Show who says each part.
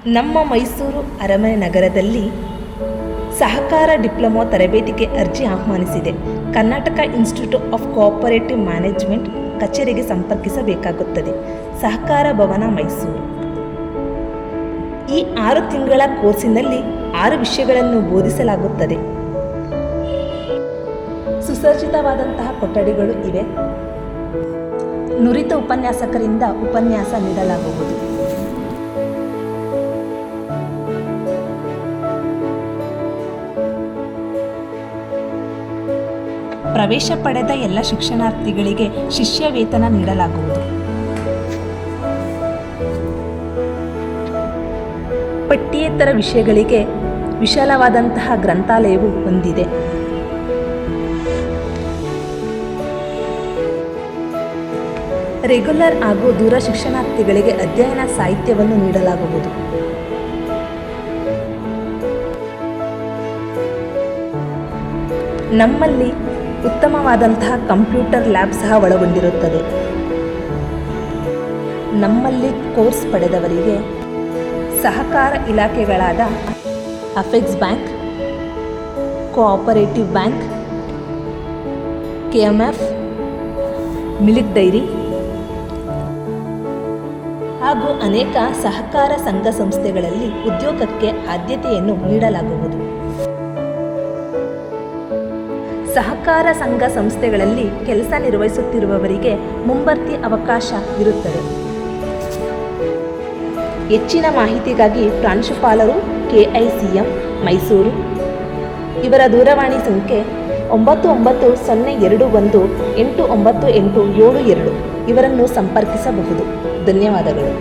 Speaker 1: ನಮ್ಮ ಮೈಸೂರು ಅರಮನೆ ನಗರದಲ್ಲಿ ಸಹಕಾರ ಡಿಪ್ಲೊಮಾ ತರಬೇತಿಗೆ ಅರ್ಜಿ ಆಹ್ವಾನಿಸಿದೆ. Karnataka institute of cooperative management ಕಚೇರಿಗೆ ಸಂಪರ್ಕಿಸಬೇಕಾಗುತ್ತದೆ. ಸಹಕಾರ ಭವನ, ಮೈಸೂರು. ಈ 6 ತಿಂಗಳ ಕೋರ್ಸಿನಲ್ಲಿ 6 ವಿಷಯಗಳನ್ನು ಬೋಧಿಸಲಾಗುತ್ತದೆ. ಸುಸಜ್ಜಿತವಾದಂತಹ ಕೊಠಡಿಗಳು ಇವೆ. ನುರಿತ ಉಪನ್ಯಾಸಕರಿಂದ ಉಪನ್ಯಾಸ ನೀಡಲಾಗುವುದು. ಪ್ರವೇಶ ಪಡೆದ ಎಲ್ಲ ಶಿಕ್ಷಣಾರ್ಥಿಗಳಿಗೆ ಶಿಷ್ಯ ವೇತನ ನೀಡಲಾಗುವುದು. ಪಠ್ಯೇತರ ವಿಷಯಗಳಿಗೆ ವಿಶಾಲವಾದಂತಹ ಗ್ರಂಥಾಲಯವು ಹೊಂದಿದೆ. ರೆಗ್ಯುಲರ್ ಹಾಗೂ ದೂರ ಶಿಕ್ಷಣಾರ್ಥಿಗಳಿಗೆ ಅಧ್ಯಯನ ಸಾಹಿತ್ಯವನ್ನು ನೀಡಲಾಗುವುದು. ನಮ್ಮಲ್ಲಿ ಉತ್ತಮವಾದಂತಹ ಕಂಪ್ಯೂಟರ್ ಲ್ಯಾಬ್ ಸಹ ಒಳಗೊಂಡಿರುತ್ತದೆ. ನಮ್ಮಲ್ಲಿ ಕೋರ್ಸ್ ಪಡೆದವರಿಗೆ ಸಹಕಾರ ಇಲಾಖೆಗಳಾದ apex bank, cooperative bank, KMF, milk dairy ಹಾಗೂ ಅನೇಕ ಸಹಕಾರ ಸಂಘ ಸಂಸ್ಥೆಗಳಲ್ಲಿ ಉದ್ಯೋಗಕ್ಕೆ ಆದ್ಯತೆಯನ್ನು ನೀಡಲಾಗುವುದು. ಸಹಕಾರ ಸಂಘ ಸಂಸ್ಥೆಗಳಲ್ಲಿ ಕೆಲಸ ನಿರ್ವಹಿಸುತ್ತಿರುವವರಿಗೆ ಮುಂಬಡ್ತಿ ಅವಕಾಶ ಇರುತ್ತದೆ. ಹೆಚ್ಚಿನ ಮಾಹಿತಿಗಾಗಿ ಪ್ರಾಂಶುಪಾಲರು, KICM, ಮೈಸೂರು. ಇವರ ದೂರವಾಣಿ ಸಂಖ್ಯೆ 9902189872 ಇವರನ್ನು ಸಂಪರ್ಕಿಸಬಹುದು. ಧನ್ಯವಾದಗಳು.